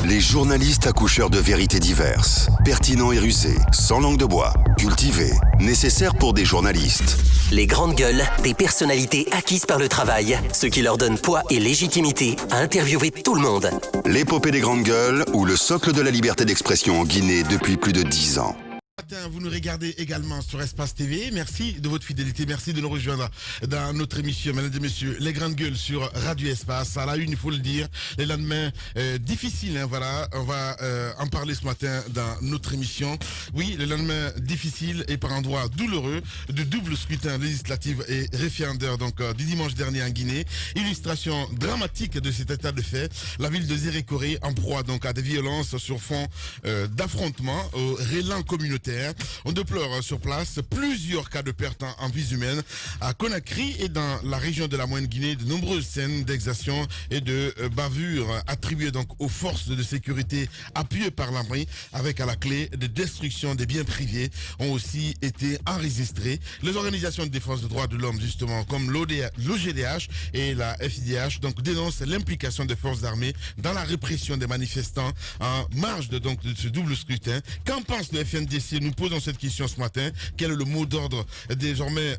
Les journalistes accoucheurs de vérités diverses, pertinents et rusés, sans langue de bois, cultivés, nécessaires pour des journalistes. Les grandes gueules, des personnalités acquises par le travail, ce qui leur donne poids et légitimité à interviewer tout le monde. L'épopée des grandes gueules ou le socle de la liberté d'expression en Guinée depuis plus de 10 ans. Vous nous regardez également sur Espace TV. Merci de votre fidélité. Merci de nous rejoindre dans notre émission, mesdames et messieurs, les grandes gueules sur Radio Espace. À la une, il faut le dire, les lendemains difficiles. Voilà, on va en parler ce matin dans notre émission. Oui, les lendemains difficiles et par endroits douloureux de double scrutin législatif et référendaire donc du dimanche dernier en Guinée. Illustration dramatique de cet état de fait. La ville de Zérékoré en proie donc à des violences sur fond d'affrontements au rélan communautaire. On déplore sur place plusieurs cas de perte en vies humaines à Conakry et dans la région de la Moyenne-Guinée. De nombreuses scènes d'exactions et de bavures attribuées donc aux forces de sécurité appuyées par l'armée avec à la clé des destructions des biens privés ont aussi été enregistrées. Les organisations de défense des droits de l'homme justement comme l'OGDH et la FIDH donc dénoncent l'implication des forces armées dans la répression des manifestants en marge de ce double scrutin. Qu'en pense le FNDC? Nous posons cette question ce matin. Quel est le mot d'ordre désormais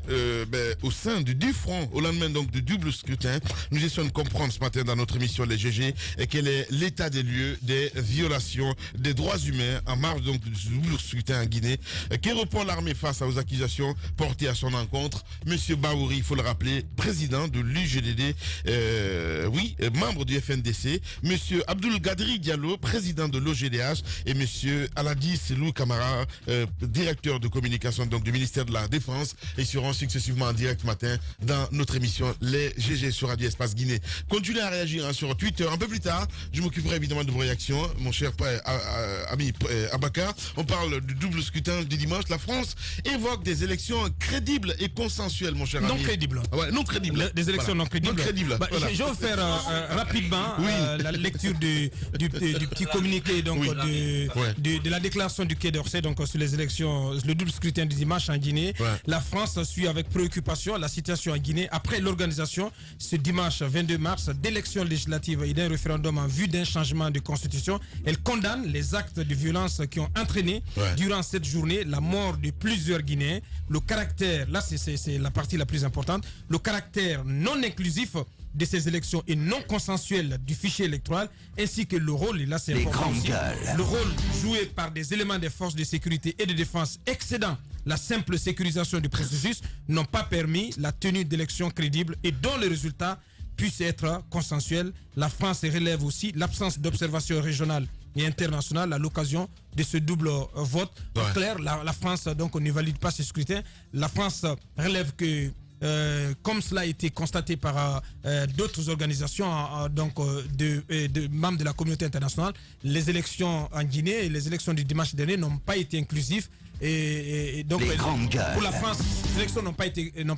au sein du front au lendemain donc du double scrutin? Nous essayons de comprendre ce matin dans notre émission Les GG et quel est l'état des lieux des violations des droits humains en marge donc du double scrutin en Guinée. Que répond l'armée face aux accusations portées à son encontre? Monsieur Baouri, il faut le rappeler, président de l'UGDD, membre du FNDC. Monsieur Abdoul Gadri Diallo, président de l'OGDH, et monsieur Aladi Selou Kamara, directeur de communication donc du ministère de la Défense, et seront successivement en direct matin dans notre émission Les GG sur Radio Espace Guinée. Continuez à réagir sur Twitter. Un peu plus tard, je m'occuperai évidemment de vos réactions, mon cher ami Abakar. On parle du double scrutin du dimanche. La France évoque des élections crédibles et consensuelles, mon cher ami. Non crédibles. Ouais, non crédibles. Des élections non crédibles. Non crédibles. Voilà. Je vais faire rapidement la lecture du petit communiqué donc, de la déclaration du Quai d'Orsay donc sur les élections, le double scrutin du dimanche en Guinée. Ouais. La France suit avec préoccupation la situation en Guinée après l'organisation ce dimanche 22 mars d'élections législatives et d'un référendum en vue d'un changement de constitution. Elle condamne les actes de violence qui ont entraîné durant cette journée la mort de plusieurs Guinéens. Le caractère, là c'est la partie la plus importante, le caractère non inclusif de ces élections et non consensuel du fichier électoral, ainsi que le rôle, et là c'est important aussi, le rôle joué par des éléments des forces de sécurité et de défense excédant la simple sécurisation du processus n'ont pas permis la tenue d'élections crédibles et dont les résultats puissent être consensuels. La France relève aussi l'absence d'observation régionale et internationale à l'occasion de ce double vote. En clair, la France donc ne valide pas ce scrutin. La France relève que comme cela a été constaté par d'autres organisations de membres de la communauté internationale, les élections en Guinée et les élections du dimanche dernier n'ont pas été inclusives et donc pour la France, les élections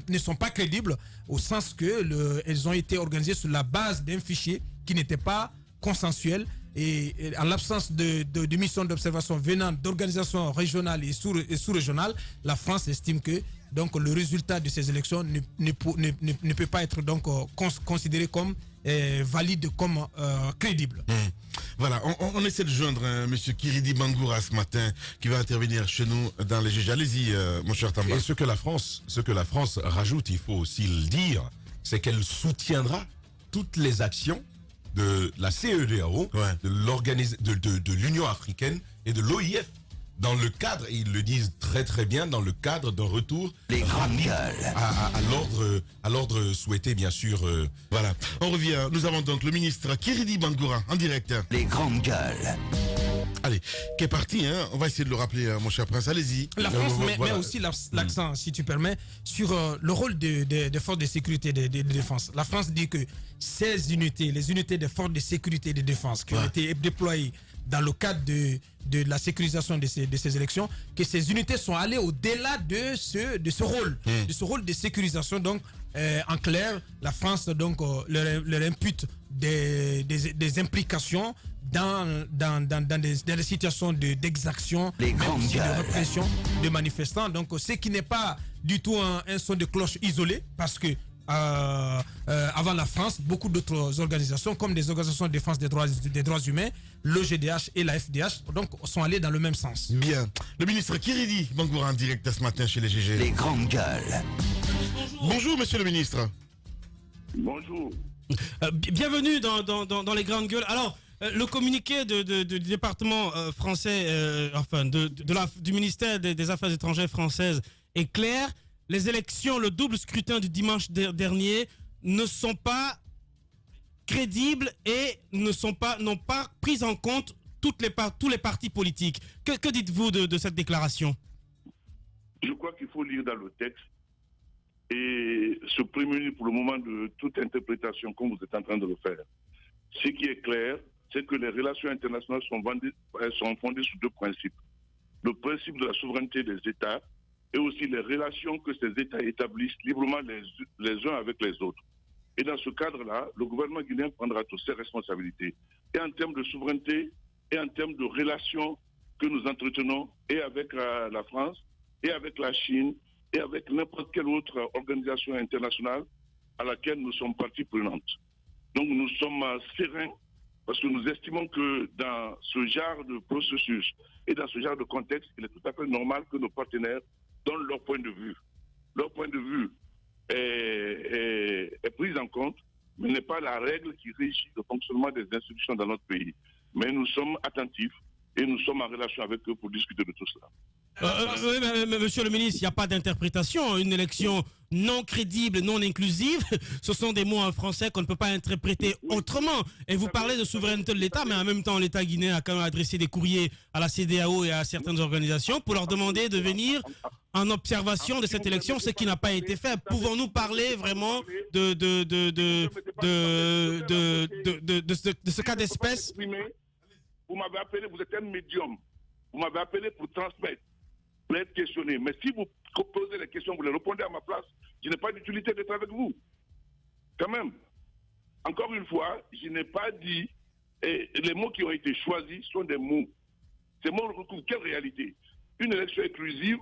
ne sont pas crédibles au sens que elles ont été organisées sur la base d'un fichier qui n'était pas consensuel. Et en l'absence de missions d'observation venant d'organisations régionales et sous-régionales, la France estime que donc le résultat de ces élections ne peut pas être donc considéré comme valide, comme crédible. Voilà, on essaie de joindre monsieur Kiridi Bangoura ce matin qui va intervenir chez nous dans les GG. Allez-y, mon cher Tamba. Et ce que la France rajoute, il faut aussi le dire, c'est qu'elle soutiendra toutes les actions de la CEDEAO, de l'Union africaine et de l'OIF dans le cadre, et ils le disent très très bien, dans le cadre d'un retour à l'ordre souhaité bien sûr. Voilà, on revient, nous avons donc le ministre Kiridi Bangoura en direct. Les grandes gueules. Allez, qui est parti, hein? On va essayer de le rappeler, mon cher prince, allez-y. La France met aussi l'accent, si tu permets, sur le rôle des forces de sécurité et de défense. La France dit que ces unités, les unités des forces de sécurité et de défense qui ont été déployées dans le cadre de la sécurisation de ces élections, que ces unités sont allées au-delà de ce rôle de sécurisation. Donc, en clair, la France donc leur impute des implications dans des situations d'exaction, de répression de manifestants. Donc, ce qui n'est pas du tout un son de cloche isolé, parce que avant la France, beaucoup d'autres organisations, comme des organisations de défense des droits humains, le GDH et la FDH, donc, sont allés dans le même sens. Bien. Le ministre Kiridi Bangoura en direct ce matin chez les GG. Les grandes gueules. Bonjour, monsieur le ministre. Bonjour. Bienvenue dans les grandes gueules. Alors, le communiqué du département français, du ministère des Affaires étrangères françaises est clair. Les élections, le double scrutin du dimanche dernier ne sont pas crédibles et n'ont pas pris en compte tous les partis politiques. Que dites-vous de cette déclaration? Je crois qu'il faut lire dans le texte et se prémunir pour le moment de toute interprétation comme vous êtes en train de le faire. Ce qui est clair, c'est que les relations internationales sont fondées sur deux principes. Le principe de la souveraineté des États et aussi les relations que ces États établissent librement les uns avec les autres. Et dans ce cadre-là, le gouvernement guinéen prendra toutes ses responsabilités. Et en termes de souveraineté, et en termes de relations que nous entretenons, et avec la France, et avec la Chine, et avec n'importe quelle autre organisation internationale à laquelle nous sommes partie prenante. Donc nous sommes sereins parce que nous estimons que dans ce genre de processus et dans ce genre de contexte, il est tout à fait normal que nos partenaires donnent leur point de vue. Leur point de vue est pris en compte, mais n'est pas la règle qui régit le fonctionnement des institutions dans notre pays. Mais nous sommes attentifs et nous sommes en relation avec eux pour discuter de tout cela. Monsieur le ministre, il n'y a pas d'interprétation. Une élection non crédible, non inclusive, ce sont des mots en français qu'on ne peut pas interpréter autrement. Et vous parlez de souveraineté de l'État, mais en même temps, l'État guinéen a quand même adressé des courriers à la CEDEAO et à certaines organisations pour leur demander de venir en observation de cette élection, ce qui n'a pas été fait. Pouvons-nous parler vraiment de ce cas d'espèce? Vous m'avez appelé, vous êtes un médium. Vous m'avez appelé pour transmettre, pour être questionné. Mais si vous posez les questions, vous les répondez à ma place, je n'ai pas d'utilité d'être avec vous. Quand même. Encore une fois, je n'ai pas dit, et les mots qui ont été choisis sont des mots. Ces mots recouvrent quelle réalité? Une élection inclusive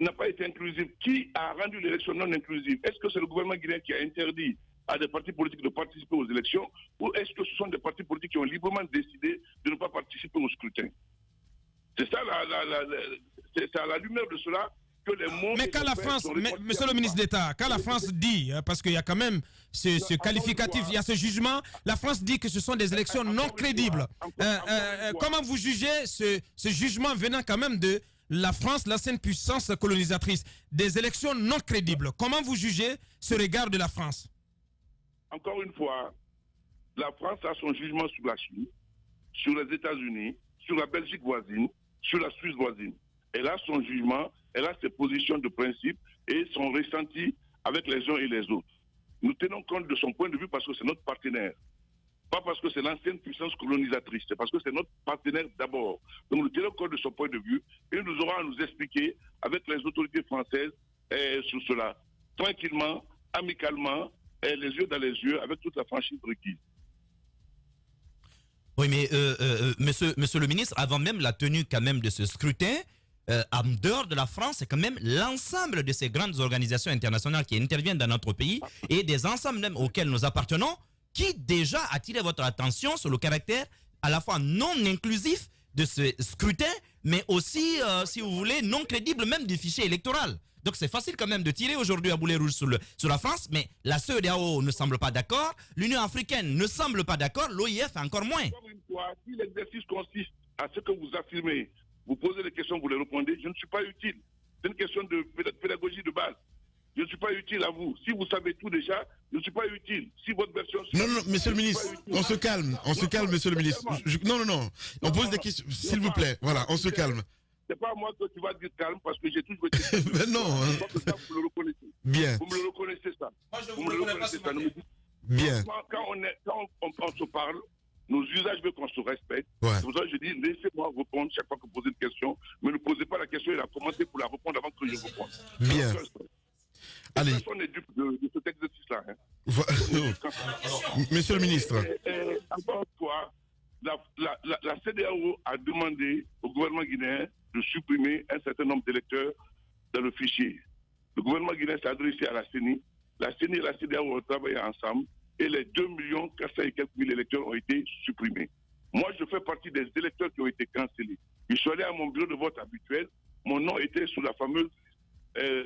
n'a pas été inclusive. Qui a rendu l'élection non inclusive? Est-ce que c'est le gouvernement guinéen qui a interdit à des partis politiques de participer aux élections, ou est-ce que ce sont des partis politiques qui ont librement décidé de ne pas participer au scrutin? C'est ça, c'est à la lumière de cela que les mots... Mais quand la France, monsieur le ministre d'État, quand la France dit, parce qu'il y a quand même ce qualificatif, il y a ce jugement, la France dit que ce sont des élections non crédibles. Comment vous jugez ce jugement venant quand même de la France, l'ancienne puissance colonisatrice, des élections non crédibles? Comment vous jugez ce regard de la France? Encore une fois, la France a son jugement sur la Chine, sur les États-Unis, sur la Belgique voisine, sur la Suisse voisine. Elle a son jugement, elle a ses positions de principe et son ressenti avec les uns et les autres. Nous tenons compte de son point de vue parce que c'est notre partenaire. Pas parce que c'est l'ancienne puissance colonisatrice, c'est parce que c'est notre partenaire d'abord. Donc nous tenons compte de son point de vue et nous aurons à nous expliquer avec les autorités françaises sur cela. Tranquillement, amicalement, et les yeux dans les yeux, avec toute la franchise requise. Oui, mais monsieur le ministre, avant même la tenue quand même de ce scrutin, en dehors de la France, c'est quand même l'ensemble de ces grandes organisations internationales qui interviennent dans notre pays et des ensembles même auxquels nous appartenons qui déjà attirent votre attention sur le caractère à la fois non inclusif de ce scrutin, mais aussi, si vous voulez, non crédible même du fichier électoral. Donc c'est facile quand même de tirer aujourd'hui à boulet rouge sur la France, mais la CEDEAO ne semble pas d'accord, l'Union africaine ne semble pas d'accord, l'OIF encore moins. Encore une fois, si l'exercice consiste à ce que vous affirmez, vous posez des questions, vous les répondez, je ne suis pas utile. C'est une question de pédagogie de base. Je ne suis pas utile à vous. Si vous savez tout déjà, je ne suis pas utile. Si votre version... Non, monsieur le ministre, on se calme, monsieur le ministre. Non, on pose des questions, s'il vous plaît, voilà, on se calme. C'est pas moi que tu vas dire calme parce que j'ai toujours été... Mais non. Ça, vous le reconnaissez. Bien. Vous me le reconnaissez, ça. Moi, je vous le reconnais pas ce matin. Bien. Quand on se parle, nos usages veulent qu'on se respecte. Ouais. C'est pour ça que je dis, laissez-moi répondre chaque fois que vous posez une question, mais ne posez pas la question et la commencez pour la répondre avant que je réponde. Bien. Allez. Personne n'est dupe de cet exercice-là. Monsieur le ministre. Encore une fois, la CEDEAO a demandé au gouvernement guinéen de supprimer un certain nombre d'électeurs dans le fichier. Le gouvernement guinéen s'est adressé à la CENI la CENI et la CEDEAO ont travaillé ensemble et les 2 400 et quelques mille électeurs ont été supprimés. Moi, je fais partie des électeurs qui ont été cancellés. Je suis allé à mon bureau de vote habituel. Mon nom était sur la fameuse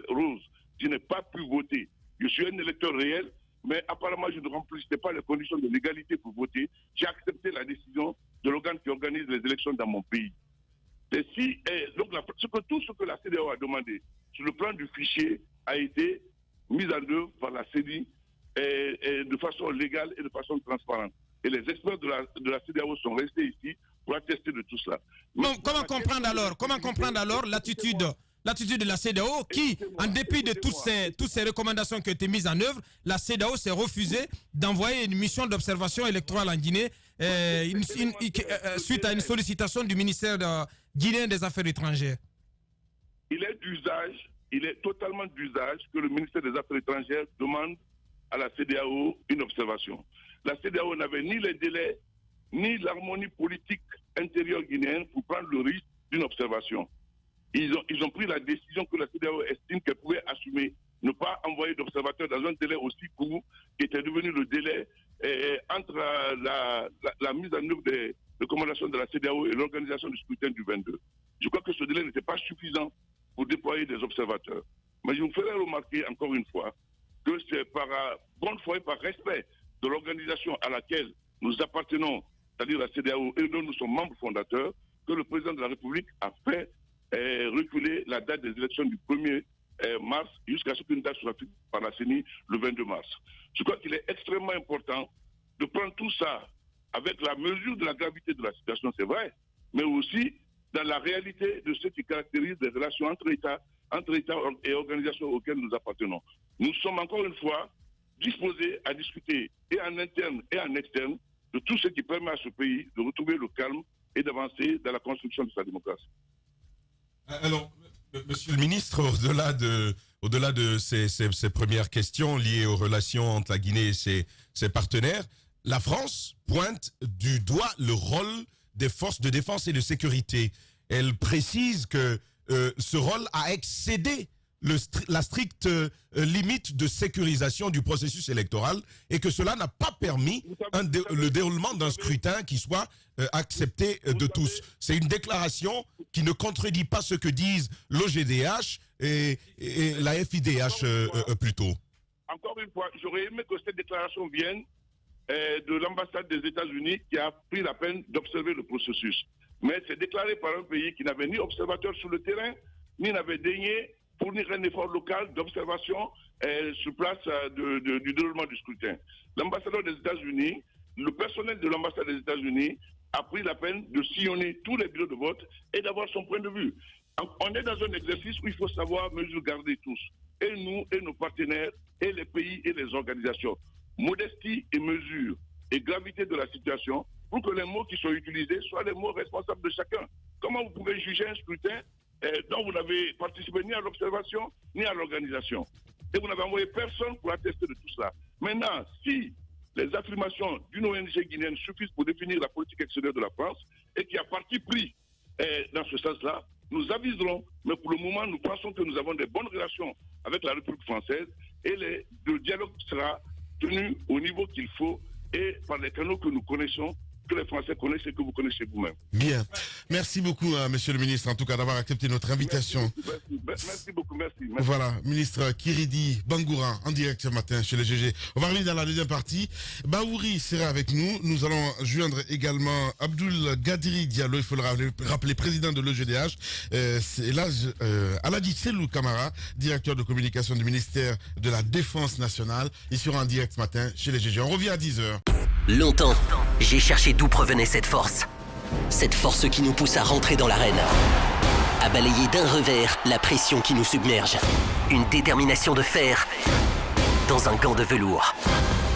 rose. Je n'ai pas pu voter. Je suis un électeur réel, mais apparemment, je ne remplissais pas les conditions de légalité pour voter. J'ai accepté la décision de l'organe qui organise les élections dans mon pays. Et si, donc, tout ce que la CEDEAO a demandé sur le plan du fichier a été mis en œuvre par la CENI de façon légale et de façon transparente. Et les experts de la CEDEAO sont restés ici pour attester de tout cela. Donc, comment comprendre alors l'attitude de la CEDEAO qui, en dépit de toutes ces recommandations qui ont été mises en œuvre, la CEDEAO s'est refusée d'envoyer une mission d'observation électorale en Guinée suite à une sollicitation du ministère guinéen des Affaires étrangères. Il est totalement d'usage que le ministère des Affaires étrangères demande à la CEDEAO une observation. La CEDEAO n'avait ni les délais, ni l'harmonie politique intérieure guinéenne pour prendre le risque d'une observation. Ils ont pris la décision que la CEDEAO estime qu'elle pouvait assumer, ne pas envoyer d'observateurs dans un délai aussi court qui était devenu le délai entre la mise en œuvre des recommandations de la CEDEAO et l'organisation du scrutin du 22. Je crois que ce délai n'était pas suffisant pour déployer des observateurs. Mais je vous ferai remarquer encore une fois que c'est par bonne foi et par respect de l'organisation à laquelle nous appartenons, c'est-à-dire la CEDEAO, et dont nous sommes membres fondateurs, que le président de la République a fait reculer la date des élections du 1er mars jusqu'à ce qu'une date soit fixée par la CENI le 22 mars. Je crois qu'il est extrêmement important de prendre tout ça avec la mesure de la gravité de la situation, c'est vrai, mais aussi dans la réalité de ce qui caractérise les relations entre États et organisations auxquelles nous appartenons. Nous sommes encore une fois disposés à discuter et en interne et en externe de tout ce qui permet à ce pays de retrouver le calme et d'avancer dans la construction de sa démocratie. Alors, monsieur le ministre, au-delà de ces premières questions liées aux relations entre la Guinée et ses partenaires, la France pointe du doigt le rôle des forces de défense et de sécurité. Elle précise que ce rôle a excédé la stricte limite de sécurisation du processus électoral et que cela n'a pas permis le déroulement d'un scrutin qui soit accepté de tous. C'est une déclaration qui ne contredit pas ce que disent l'OGDH et la FIDH plutôt. Encore une fois, j'aurais aimé que cette déclaration vienne de l'ambassade des États-Unis qui a pris la peine d'observer le processus. Mais c'est déclaré par un pays qui n'avait ni observateur sur le terrain, ni n'avait daigné fournir un effort local d'observation sur place du déroulement du scrutin. L'ambassadeur des États-Unis, le personnel de l'ambassade des États-Unis a pris la peine de sillonner tous les bureaux de vote et d'avoir son point de vue. On est dans un exercice où il faut savoir mesure garder tous, et nous et nos partenaires, et les pays et les organisations. Modestie et mesure et gravité de la situation pour que les mots qui sont utilisés soient les mots responsables de chacun. Comment vous pouvez juger un scrutin dont vous n'avez participé ni à l'observation ni à l'organisation? Et vous n'avez envoyé personne pour attester de tout cela. Maintenant, si les affirmations d'une ONG guinéenne suffisent pour définir la politique extérieure de la France et qui a parti pris dans ce sens-là, nous aviserons, mais pour le moment, nous pensons que nous avons de bonnes relations avec la République française et le dialogue sera tenu au niveau qu'il faut et par les canaux que nous connaissons, que les Français connaissent et que vous connaissez vous-même. Bien. Merci beaucoup, monsieur le ministre, en tout cas, d'avoir accepté notre invitation. Merci beaucoup, merci. Voilà, ministre Kiridi Bangoura, en direct ce matin chez le GG. On va revenir dans la deuxième partie. Baouri sera avec nous. Nous allons joindre également Abdoul Gadiri Diallo, il faut le rappeler, président de l'OGDH. Et là, Aladi Selou Kamara, directeur de communication du ministère de la Défense nationale. Il sera en direct ce matin chez les GG. On revient à 10h. Longtemps, j'ai cherché d'où provenait cette force. Cette force qui nous pousse à rentrer dans l'arène. À balayer d'un revers la pression qui nous submerge. Une détermination de fer dans un gant de velours.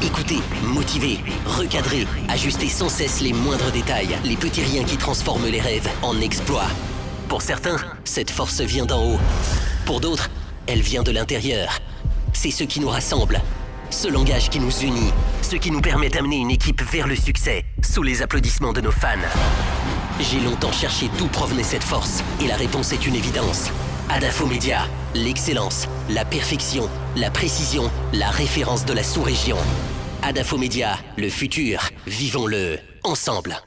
Écouter, motiver, recadrer, ajuster sans cesse les moindres détails, les petits riens qui transforment les rêves en exploits. Pour certains, cette force vient d'en haut. Pour d'autres, elle vient de l'intérieur. C'est ce qui nous rassemble. Ce langage qui nous unit, ce qui nous permet d'amener une équipe vers le succès, sous les applaudissements de nos fans. J'ai longtemps cherché d'où provenait cette force, et la réponse est une évidence. Adafo Média, l'excellence, la perfection, la précision, la référence de la sous-région. Adafo Média, le futur, vivons-le ensemble.